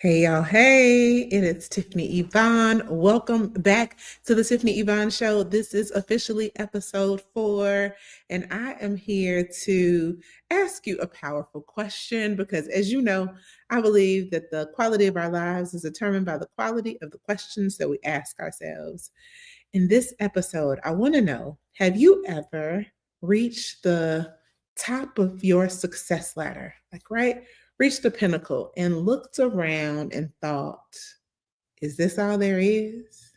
Hey y'all, hey, it is Tiffany Yvonne. Welcome back to the Tiffany Yvonne Show. This is officially episode 4, and I am here to ask you a powerful question because, as you know, I believe that the quality of our lives is determined by the quality of the questions that we ask ourselves. In this episode, I want to know, have you ever reached the top of your success ladder? Like, right? Reached the pinnacle and looked around and thought, is this all there is?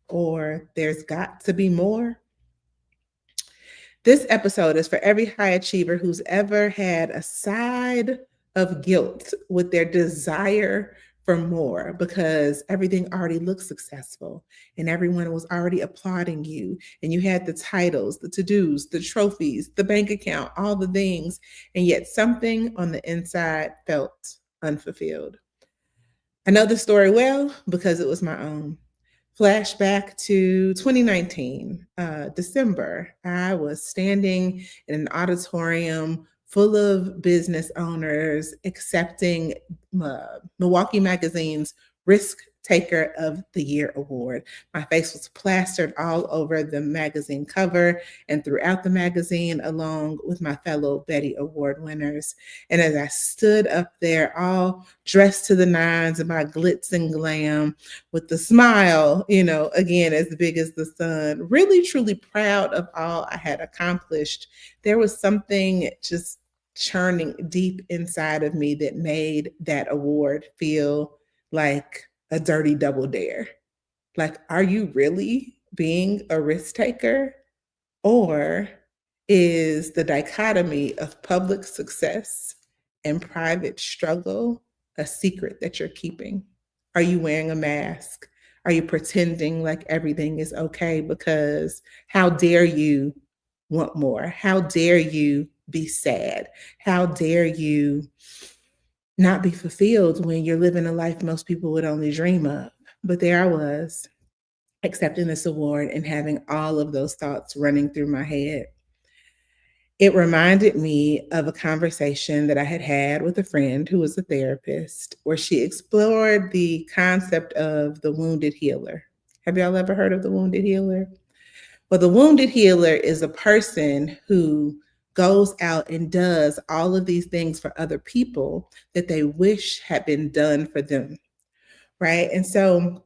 Or there's got to be more? This episode is for every high achiever who's ever had a side of guilt with their desire for more because everything already looked successful and everyone was already applauding you. And you had the titles, the to dos, the trophies, the bank account, all the things. And yet something on the inside felt unfulfilled. I know the story well because it was my own. Flashback to 2019, December. I was standing in an auditorium full of business owners accepting Milwaukee Magazine's Risk Taker of the Year award. My face was plastered all over the magazine cover and throughout the magazine, along with my fellow Betty Award winners. And as I stood up there, all dressed to the nines in my glitz and glam, with the smile, again, as big as the sun, really truly proud of all I had accomplished, there was something just churning deep inside of me that made that award feel like a dirty double dare. Like, are you really being a risk taker? Or is the dichotomy of public success and private struggle a secret that you're keeping? Are you wearing a mask? Are you pretending like everything is okay? Because how dare you want more? How dare you be sad? How dare you not be fulfilled when you're living a life most people would only dream of? But there I was, accepting this award and having all of those thoughts running through my head. It reminded me of a conversation that I had had with a friend who was a therapist, where she explored the concept of the wounded healer. Have y'all ever heard of the wounded healer? Well, the wounded healer is a person who goes out and does all of these things for other people that they wish had been done for them, right? And so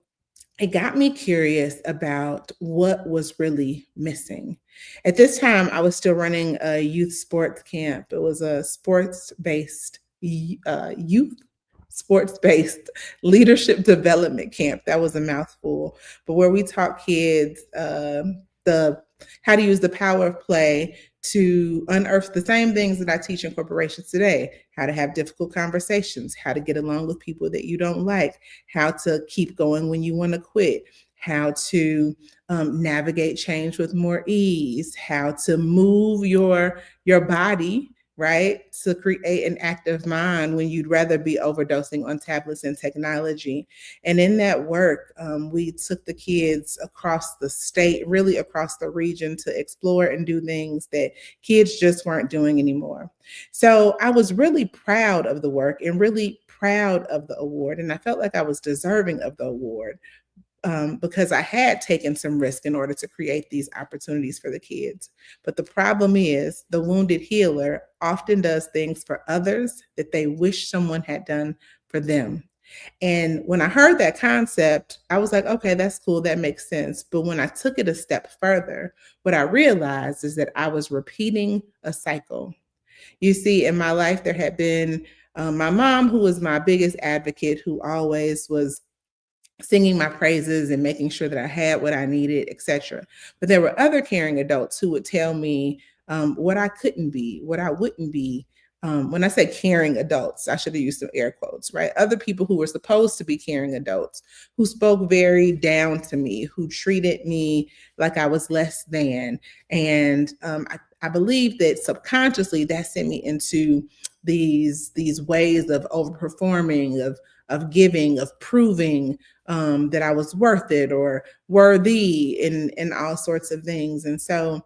it got me curious about what was really missing. At this time, I was still running a youth sports camp. It was a sports-based youth sports-based leadership development camp. That was a mouthful, but where we taught kids the how to use the power of play to unearth the same things that I teach in corporations today: how to have difficult conversations, how to get along with people that you don't like, how to keep going when you want to quit, how to navigate change with more ease, how to move your body, right, to create an active mind when you'd rather be overdosing on tablets and technology. And in that work, we took the kids across the state, really across the region, to explore and do things that kids just weren't doing anymore. So I was really proud of the work and really proud of the award. And I felt like I was deserving of the award, because I had taken some risk in order to create these opportunities for the kids. But the problem is, the wounded healer often does things for others that they wish someone had done for them. And when I heard that concept, I was like, okay, that's cool. That makes sense. But when I took it a step further, what I realized is that I was repeating a cycle. You see, in my life, there had been my mom, who was my biggest advocate, who always was singing my praises and making sure that I had what I needed, etc. But there were other caring adults who would tell me what I couldn't be, what I wouldn't be. When I say caring adults, I should have used some air quotes, right? Other people who were supposed to be caring adults, who spoke very down to me, who treated me like I was less than. And I believe that subconsciously that sent me into these ways of overperforming, of giving, of proving that I was worth it or worthy in all sorts of things. And so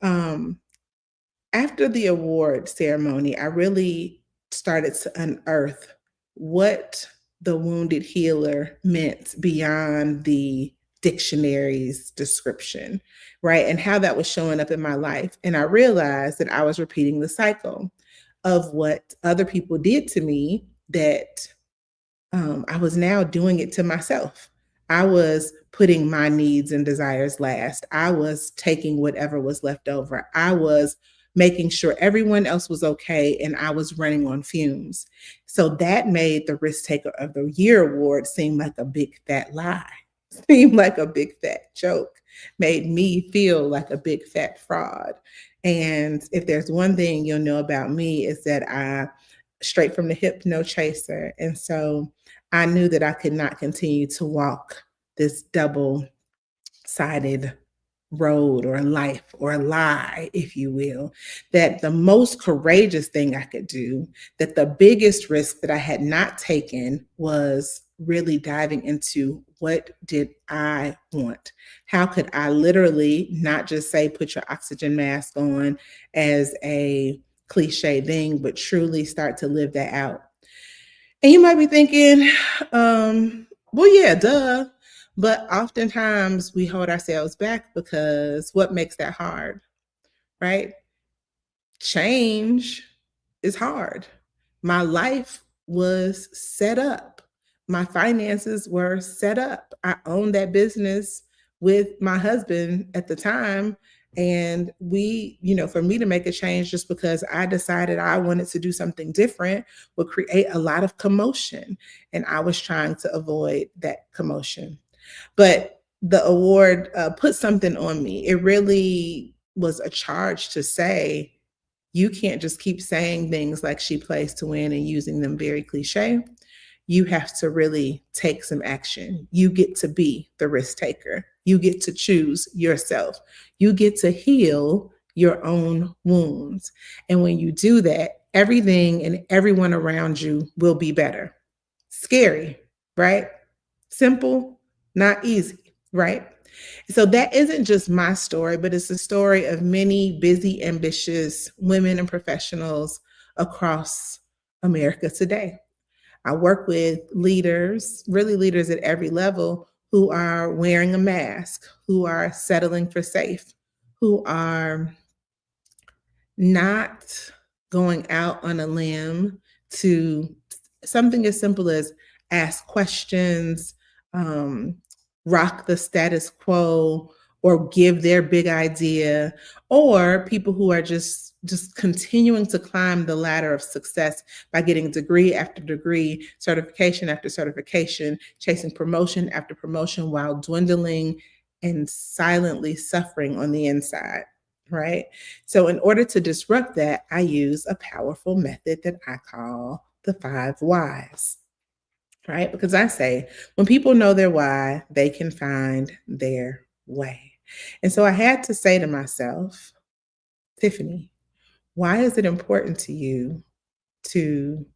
after the award ceremony, I really started to unearth what the wounded healer meant beyond the dictionary's description, right? And how that was showing up in my life. And I realized that I was repeating the cycle of what other people did to me, that I was now doing it to myself. I was putting my needs and desires last. I was taking whatever was left over. I was making sure everyone else was okay, and I was running on fumes. So that made the Risk Taker of the Year award seem like a big fat lie, seem like a big fat joke, made me feel like a big fat fraud. And if there's one thing you'll know about me, is that I straight from the hip, no chaser. And so I knew that I could not continue to walk this double sided road or life or lie, if you will, that the most courageous thing I could do, that the biggest risk that I had not taken was really diving into what did I want? How could I literally not just say, put your oxygen mask on as a cliche thing, but truly start to live that out? And you might be thinking, well, yeah, duh. But oftentimes we hold ourselves back because what makes that hard, right? Change is hard. My life was set up. My finances were set up. I owned that business with my husband at the time. And we, for me to make a change just because I decided I wanted to do something different would create a lot of commotion. And I was trying to avoid that commotion. But the award put something on me. It really was a charge to say, you can't just keep saying things like she plays to win and using them very cliche. You have to really take some action. You get to be the risk taker. You get to choose yourself. You get to heal your own wounds. And when you do that, everything and everyone around you will be better. Scary, right? Simple, not easy, right? So that isn't just my story, but it's the story of many busy, ambitious women and professionals across America today. I work with leaders, really leaders at every level, who are wearing a mask, who are settling for safe, who are not going out on a limb to something as simple as ask questions, um, rock the status quo, or give their big idea, or people who are just continuing to climb the ladder of success by getting degree after degree, certification after certification, chasing promotion after promotion while dwindling and silently suffering on the inside, right? So in order to disrupt that, I use a powerful method that I call the 5 whys, right? Because I say when people know their why, they can find their way. And so I had to say to myself, Tiffany, why is it important to you to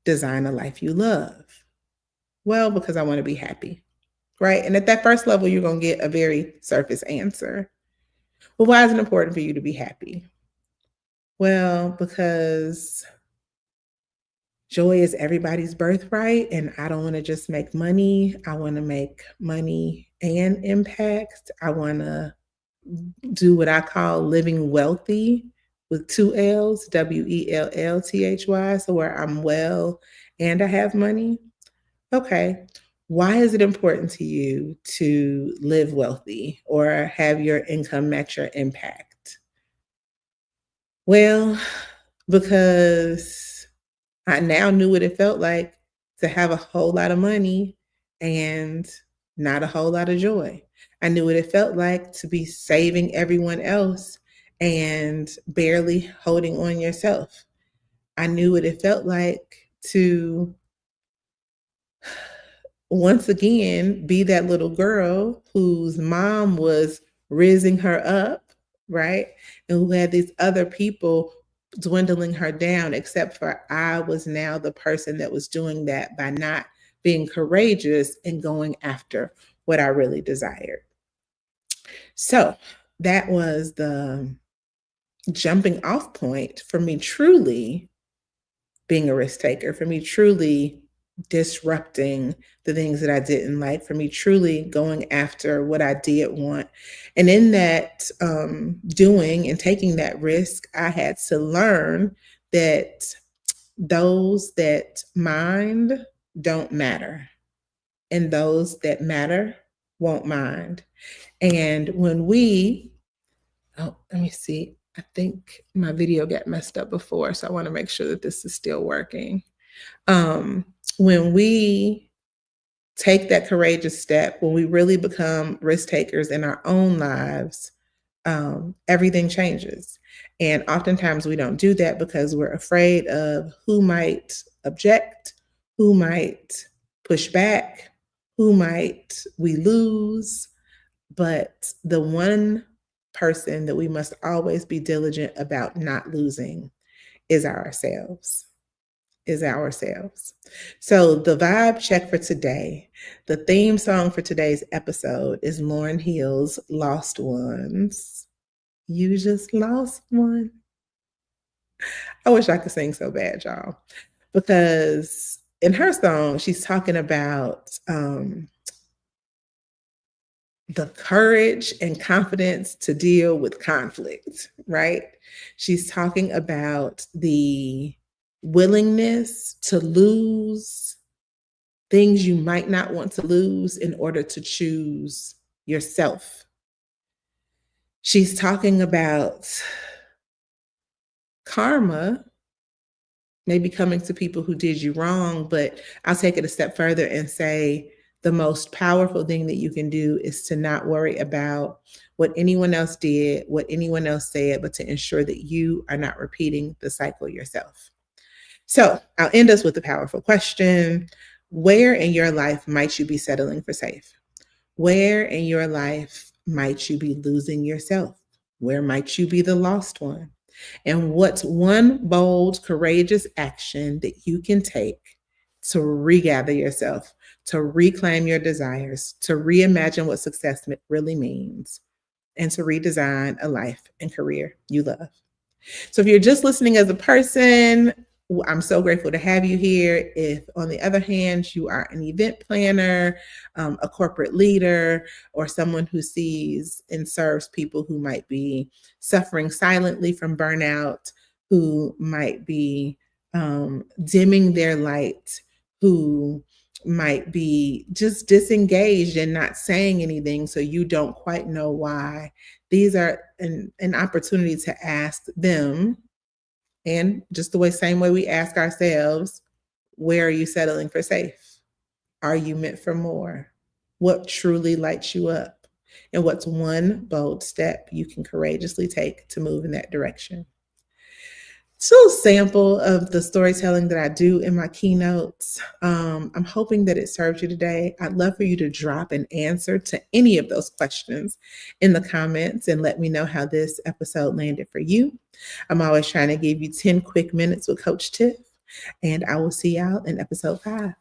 design a life you love? Well, because I want to be happy, right? And at that first level, you're going to get a very surface answer. Well, why is it important for you to be happy? Well, because joy is everybody's birthright, and I don't want to just make money. I want to make money and impact. I want to do what I call living wealthy with 2 L's, WELLTHY. So where I'm well and I have money. Okay. Why is it important to you to live wealthy or have your income match your impact? Well, because I now knew what it felt like to have a whole lot of money and not a whole lot of joy. I knew what it felt like to be saving everyone else and barely holding on yourself. I knew what it felt like to once again be that little girl whose mom was raising her up, right? And who had these other people dwindling her down, except for I was now the person that was doing that by not being courageous and going after what I really desired. So that was the jumping off point for me truly being a risk taker, for me truly disrupting the things that I didn't like, for me truly going after what I did want. And in that doing and taking that risk, I had to learn that those that mind don't matter, and those that matter won't mind. And when we, oh, let me see, I think my video got messed up before, so I want to make sure that this is still working. When we take that courageous step, when we really become risk takers in our own lives, everything changes. And oftentimes we don't do that because we're afraid of who might object, who might push back, who might we lose. But the one person that we must always be diligent about not losing is ourselves. Is ourselves. So the vibe check for today, the theme song for today's episode is Lauryn Hill's Lost Ones. You just lost one. I wish I could sing so bad, y'all, because in her song, she's talking about the courage and confidence to deal with conflict, right? She's talking about the willingness to lose things you might not want to lose in order to choose yourself. She's talking about karma maybe coming to people who did you wrong, but I'll take it a step further and say the most powerful thing that you can do is to not worry about what anyone else did, what anyone else said, but to ensure that you are not repeating the cycle yourself. So I'll end us with a powerful question. Where in your life might you be settling for safe? Where in your life might you be losing yourself? Where might you be the lost one? And what's one bold, courageous action that you can take to regather yourself, to reclaim your desires, to reimagine what success really means, and to redesign a life and career you love? So if you're just listening as a person, I'm so grateful to have you here. If, on the other hand, you are an event planner, a corporate leader, or someone who sees and serves people who might be suffering silently from burnout, who might be dimming their light, who might be just disengaged and not saying anything, so you don't quite know why, these are an opportunity to ask them, and just the same way we ask ourselves, where are you settling for safe? Are you meant for more? What truly lights you up? And what's one bold step you can courageously take to move in that direction? Still a sample of the storytelling that I do in my keynotes. I'm hoping that it served you today. I'd love for you to drop an answer to any of those questions in the comments and let me know how this episode landed for you. I'm always trying to give you 10 quick minutes with Coach Tiff, and I will see y'all in episode 5.